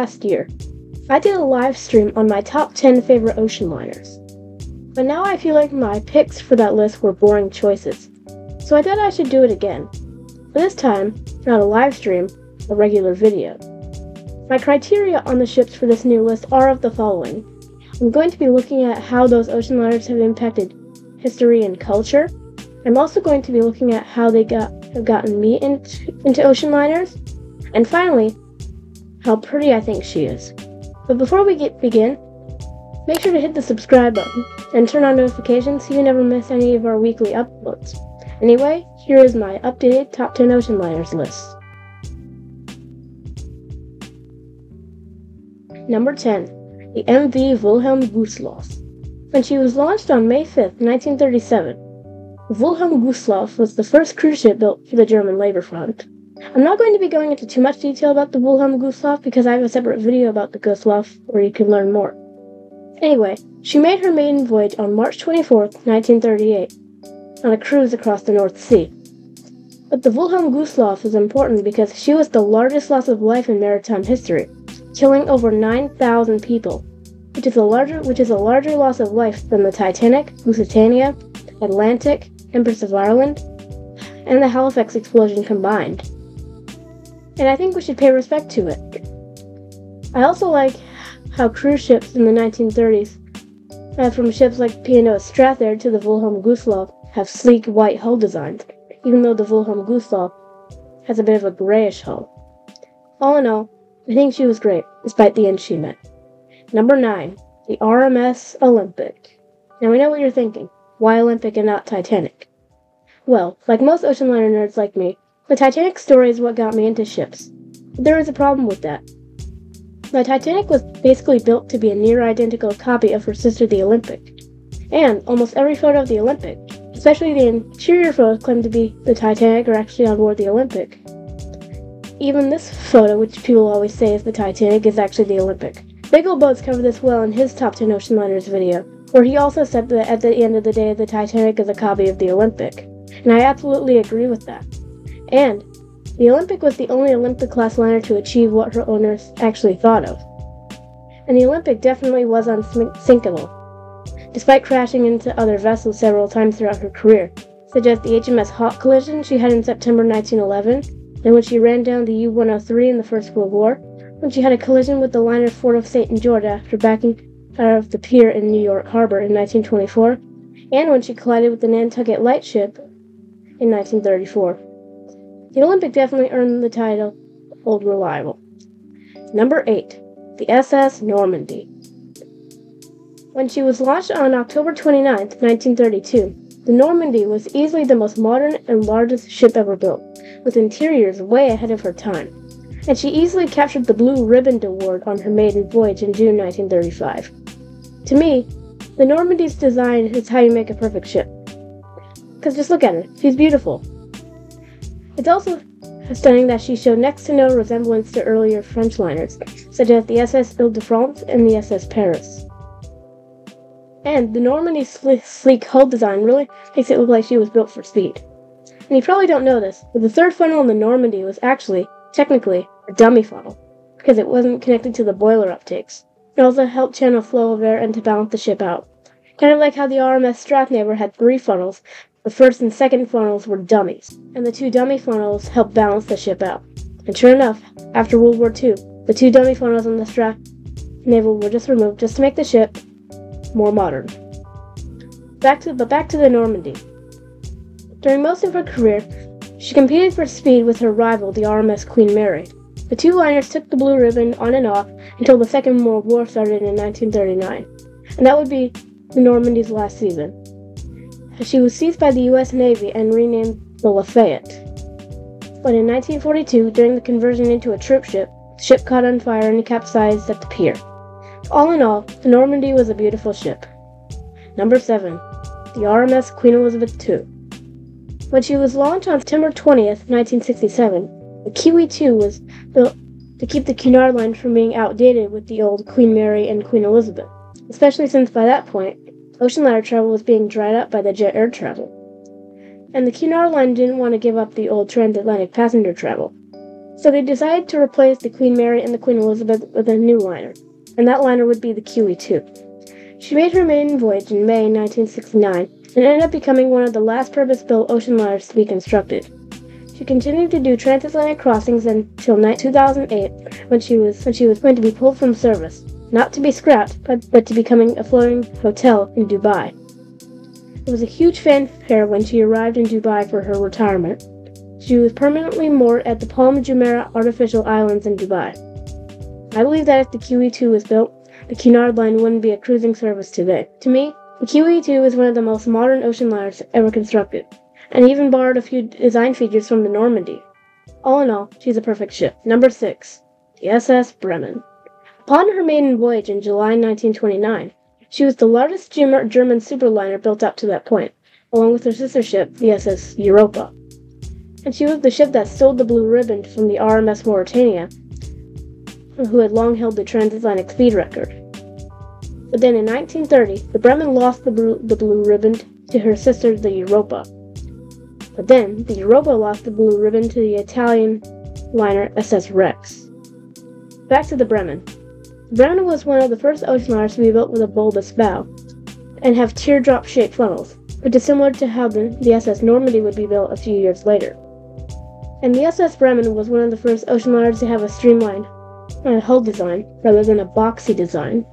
last year, I did a live stream on my top 10 favorite ocean liners. But now I feel like my picks for that list were boring choices, so I thought I should do it again. But this time, not a live stream, a regular video. My criteria on the ships for this new list are of the following. I'm going to be looking at how those ocean liners have impacted history and culture. I'm also going to be looking at how they have gotten me into ocean liners. And finally, how pretty I think she is. But before we begin, make sure to hit the subscribe button and turn on notifications so you never miss any of our weekly uploads. Anyway, here is my updated top 10 ocean liners list. Number 10. The MV Wilhelm Gustloff. When she was launched on May 5, 1937, Wilhelm Gustloff was the first cruise ship built for the German Labor Front. I'm not going to be going into too much detail about the Wilhelm Gustloff because I have a separate video about the Gustloff where you can learn more. Anyway, she made her maiden voyage on March 24, 1938, on a cruise across the North Sea. But the Wilhelm Gustloff is important because she was the largest loss of life in maritime history, killing over 9,000 people, which is a larger loss of life than the Titanic, Lusitania, Atlantic, Empress of Ireland, and the Halifax explosion combined. And I think we should pay respect to it. I also like how cruise ships in the 1930s, from ships like P&O Strathair to the Wilhelm Gustloff, have sleek white hull designs, even though the Wilhelm Gustloff has a bit of a grayish hull. All in all, I think she was great, despite the end she met. Number 9. The RMS Olympic. Now we know what you're thinking. Why Olympic and not Titanic? Well, like most ocean liner nerds like me, the Titanic story is what got me into ships. But there is a problem with that. The Titanic was basically built to be a near-identical copy of her sister the Olympic. And almost every photo of the Olympic, especially the interior photos claim to be the Titanic, are actually on board the Olympic. Even this photo, which people always say is the Titanic, is actually the Olympic. Big Ol' Boats covered this well in his Top 10 Ocean Liners video, where he also said that at the end of the day the Titanic is a copy of the Olympic. And I absolutely agree with that. And the Olympic was the only Olympic-class liner to achieve what her owners actually thought of. And the Olympic definitely was unsinkable, despite crashing into other vessels several times throughout her career, such as the HMS Hawke collision she had in September 1911, and when she ran down the U-103 in the First World War, when she had a collision with the liner Fort of St. George after backing out of the pier in New York Harbor in 1924, and when she collided with the Nantucket Lightship in 1934. The Olympic definitely earned the title Old Reliable. Number 8. The SS Normandie. When she was launched on October 29, 1932, the Normandie was easily the most modern and largest ship ever built, with interiors way ahead of her time, and she easily captured the Blue Ribbon Award on her maiden voyage in June 1935. To me, the Normandie's design is how you make a perfect ship. Because just look at her, she's beautiful. It's also stunning that she showed next to no resemblance to earlier French liners, such as the SS Ile-de-France and the SS Paris. And the Normandie's sleek hull design really makes it look like she was built for speed. And you probably don't know this, but the third funnel in the Normandie was actually, technically, a dummy funnel, because it wasn't connected to the boiler uptakes. It also helped channel flow of air and to balance the ship out. Kind of like how the RMS Strathair had 3 funnels. The first and second funnels were dummies, and the 2 dummy funnels helped balance the ship out. And sure enough, after World War II, the 2 dummy funnels on the Strathair were just removed just to make the ship more modern. Back to the Normandie. During most of her career, she competed for speed with her rival, the RMS Queen Mary. The 2 liners took the blue ribbon on and off until the Second World War started in 1939, and that would be the Normandie's last season. She was seized by the U.S. Navy and renamed the Lafayette. But in 1942, during the conversion into a troop ship, the ship caught on fire and capsized at the pier. All in all, the Normandie was a beautiful ship. Number 7. The RMS Queen Elizabeth II. When she was launched on September 20th, 1967, the Kiwi II was built to keep the Cunard line from being outdated with the old Queen Mary and Queen Elizabeth, especially since by that point, ocean liner travel was being dried up by the jet air travel. And the Cunard line didn't want to give up the old transatlantic passenger travel. So they decided to replace the Queen Mary and the Queen Elizabeth with a new liner, and that liner would be the QE2. She made her maiden voyage in May 1969 and ended up becoming one of the last purpose-built ocean liners to be constructed. She continued to do transatlantic crossings until 2008 when she was going to be pulled from service, not to be scrapped, but to becoming a floating hotel in Dubai. It was a huge fanfare when she arrived in Dubai for her retirement. She was permanently moored at the Palm Jumeirah artificial islands in Dubai. I believe that if the QE2 was built, the Cunard line wouldn't be a cruising service today. To me, the QE2 is one of the most modern ocean liners ever constructed, and even borrowed a few design features from the Normandie. All in all, she's a perfect ship. Number 6. The SS Bremen. Upon her maiden voyage in July 1929, she was the largest German superliner built up to that point, along with her sister ship, the SS Europa. And she was the ship that stole the blue ribbon from the RMS Mauritania, who had long held the transatlantic speed record. But then in 1930, the Bremen lost the blue ribbon to her sister, the Europa. But then, the Europa lost the blue ribbon to the Italian liner SS Rex. Back to the Bremen. The Bremen was one of the first ocean liners to be built with a bulbous bow, and have teardrop-shaped funnels, which is similar to how the SS Normandie would be built a few years later. And the SS Bremen was one of the first ocean liners to have a streamlined hull design, rather than a boxy design.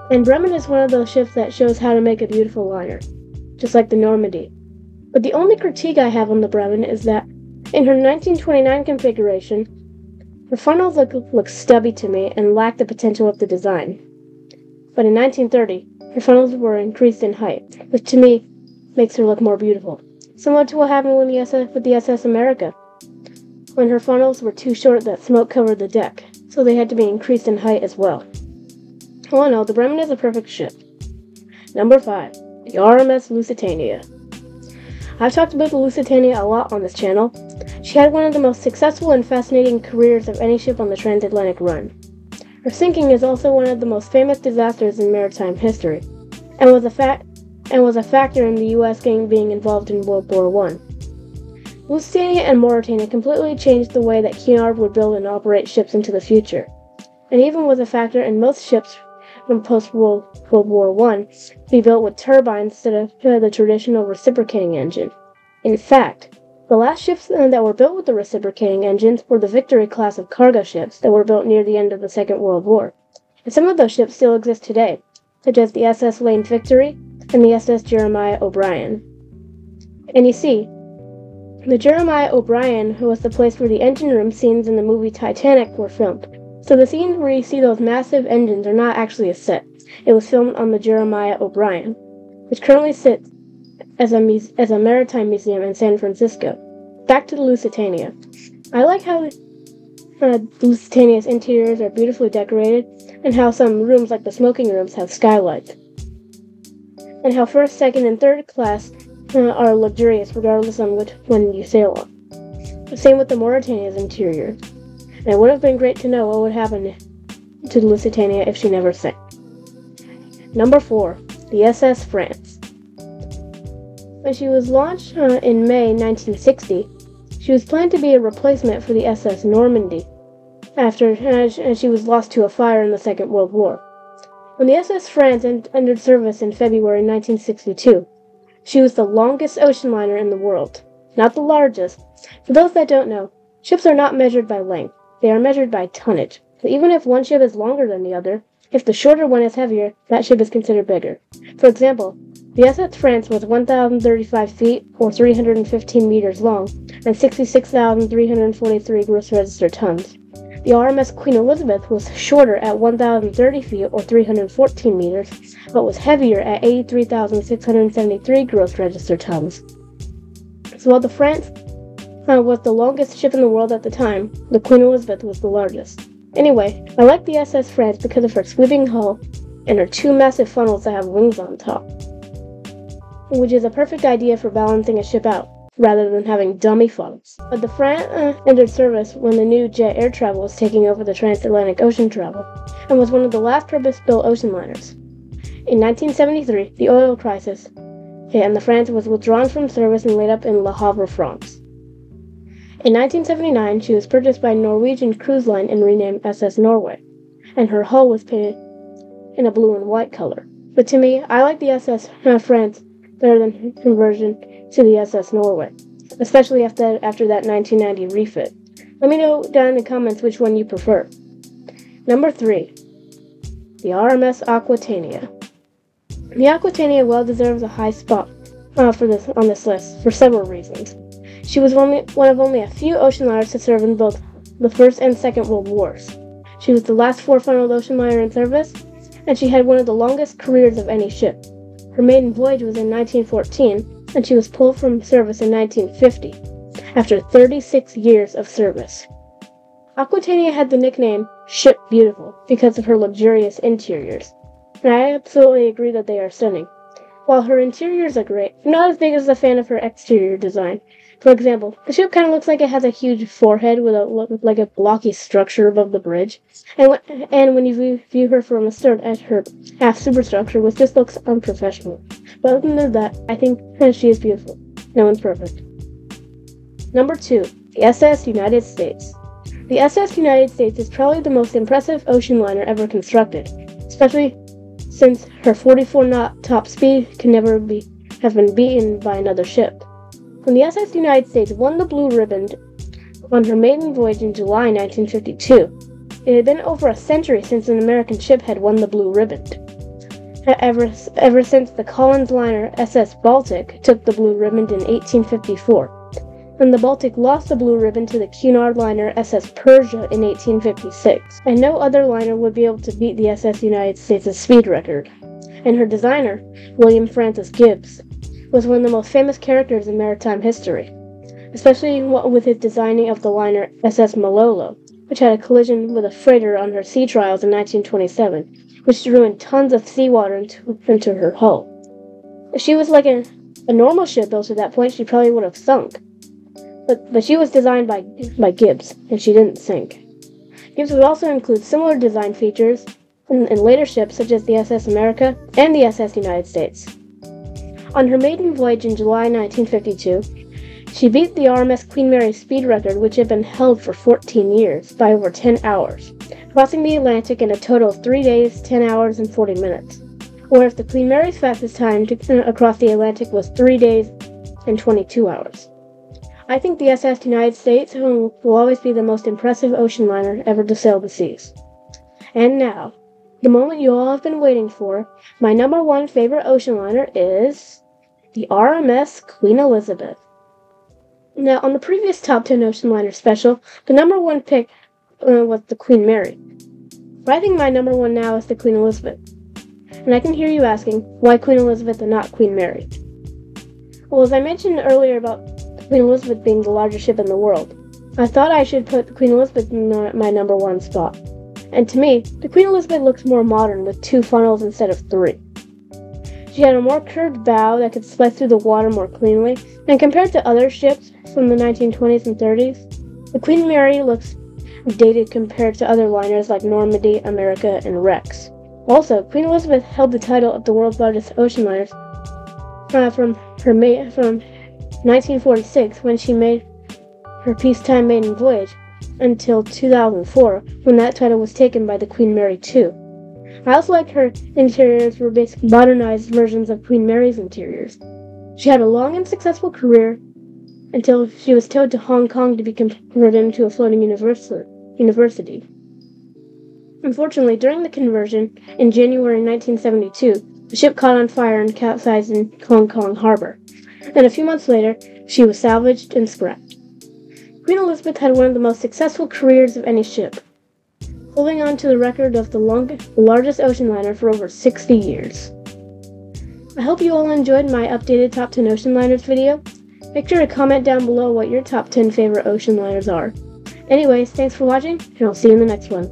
And Bremen is one of those ships that shows how to make a beautiful liner, just like the Normandie. But the only critique I have on the Bremen is that, in her 1929 configuration, her funnels look stubby to me and lack the potential of the design. But in 1930, her funnels were increased in height, which to me makes her look more beautiful. Similar to what happened with the SS America, when her funnels were too short that smoke covered the deck, so they had to be increased in height as well. All in all, the Bremen is a perfect ship. Number 5. The RMS Lusitania. I've talked about the Lusitania a lot on this channel. She had one of the most successful and fascinating careers of any ship on the transatlantic run. Her sinking is also one of the most famous disasters in maritime history, and was a factor in the U.S. being involved in World War I. Lusitania and Mauritania completely changed the way that Cunard would build and operate ships into the future, and even was a factor in most ships from post-World War I to be built with turbines instead of the traditional reciprocating engine. In fact, the last ships that were built with the reciprocating engines were the Victory class of cargo ships that were built near the end of the Second World War, and some of those ships still exist today, such as the SS Lane Victory and the SS Jeremiah O'Brien. And you see, the Jeremiah O'Brien was the place where the engine room scenes in the movie Titanic were filmed. So the scenes where you see those massive engines are not actually a set. It was filmed on the Jeremiah O'Brien, which currently sits as a maritime museum in San Francisco. Back to the Lusitania. I like how the Lusitania's interiors are beautifully decorated, and how some rooms, like the smoking rooms, have skylights. And how first, second, and third class are luxurious regardless on which one you sail on. Same with the Mauritania's interior. And it would have been great to know what would happen to the Lusitania if she never sank. Number 4. The SS France. When she was launched in May 1960, she was planned to be a replacement for the SS Normandie, after she was lost to a fire in the Second World War. When the SS France entered service in February 1962, she was the longest ocean liner in the world, not the largest. For those that don't know, ships are not measured by length, they are measured by tonnage. So even if one ship is longer than the other, if the shorter one is heavier, that ship is considered bigger. For example, the SS France was 1,035 feet, or 315 meters long, and 66,343 gross registered tons. The RMS Queen Elizabeth was shorter at 1,030 feet, or 314 meters, but was heavier at 83,673 gross registered tons. So while the France was the longest ship in the world at the time, the Queen Elizabeth was the largest. Anyway, I like the SS France because of her sweeping hull and her two massive funnels that have wings on top, which is a perfect idea for balancing a ship out, rather than having dummy funnels. But the France entered service when the new jet air travel was taking over the transatlantic ocean travel, and was one of the last purpose-built ocean liners. In 1973, the oil crisis hit, and the France was withdrawn from service and laid up in Le Havre, France. In 1979, she was purchased by Norwegian Cruise Line and renamed SS Norway, and her hull was painted in a blue and white color. But to me, I like the SS France better than her conversion to the SS Norway, especially after that 1990 refit. Let me know down in the comments which one you prefer. Number 3. The RMS Aquitania. The Aquitania well deserves a high spot on this list for several reasons. She was one of only a few ocean liners to serve in both the First and Second World Wars. She was the last four-funneled ocean liner in service, and she had one of the longest careers of any ship. Her maiden voyage was in 1914, and she was pulled from service in 1950, after 36 years of service. Aquitania had the nickname Ship Beautiful because of her luxurious interiors, and I absolutely agree that they are stunning. While her interiors are great, I'm not as big as a fan of her exterior design. For example, the ship kind of looks like it has a huge forehead with a blocky structure above the bridge, and when you view her from the stern at her half superstructure, which just looks unprofessional. But other than that, I think she is beautiful. No one's perfect. Number 2, the SS United States. The SS United States is probably the most impressive ocean liner ever constructed, especially since her 44-knot top speed can never have been beaten by another ship. When the SS United States won the Blue Ribbon on her maiden voyage in July 1952, it had been over a century since an American ship had won the Blue Ribbon. Ever since the Collins liner SS Baltic took the Blue Ribbon in 1854, and the Baltic lost the Blue Ribbon to the Cunard liner SS Persia in 1856, and no other liner would be able to beat the SS United States' speed record. And her designer, William Francis Gibbs, was one of the most famous characters in maritime history, especially with his designing of the liner SS Malolo, which had a collision with a freighter on her sea trials in 1927, which drew in tons of seawater into her hull. If she was like a normal ship built at that point, she probably would have sunk. But she was designed by Gibbs, and she didn't sink. Gibbs would also include similar design features in later ships such as the SS America and the SS United States. On her maiden voyage in July 1952, she beat the RMS Queen Mary's speed record, which had been held for 14 years, by over 10 hours, crossing the Atlantic in a total of 3 days, 10 hours, and 40 minutes, whereas the Queen Mary's fastest time across the Atlantic was 3 days and 22 hours. I think the SS United States will always be the most impressive ocean liner ever to sail the seas. And now, the moment you all have been waiting for, my number 1 favorite ocean liner is the RMS Queen Elizabeth. Now, on the previous Top 10 Ocean Liner special, the number 1 pick was the Queen Mary. But I think my number 1 now is the Queen Elizabeth. And I can hear you asking, why Queen Elizabeth and not Queen Mary? Well, as I mentioned earlier about Queen Elizabeth being the largest ship in the world, I thought I should put the Queen Elizabeth in my number 1 spot. And to me, the Queen Elizabeth looks more modern with 2 funnels instead of 3. She had a more curved bow that could slide through the water more cleanly, and compared to other ships from the 1920s and 30s, the Queen Mary looks dated compared to other liners like Normandie, America, and Rex. Also, Queen Elizabeth held the title of the world's largest ocean liners from 1946, when she made her peacetime maiden voyage, until 2004, when that title was taken by the Queen Mary II. I also liked her interiors were basically modernized versions of Queen Mary's interiors. She had a long and successful career until she was towed to Hong Kong to be converted into a floating university. Unfortunately, during the conversion, in January 1972, the ship caught on fire and capsized in Hong Kong harbor, and a few months later, she was salvaged and scrapped. Queen Elizabeth had one of the most successful careers of any ship, holding on to the record of the largest ocean liner for over 60 years. I hope you all enjoyed my updated Top 10 Ocean Liners video. Make sure to comment down below what your top 10 favorite ocean liners are. Anyways, thanks for watching, and I'll see you in the next one.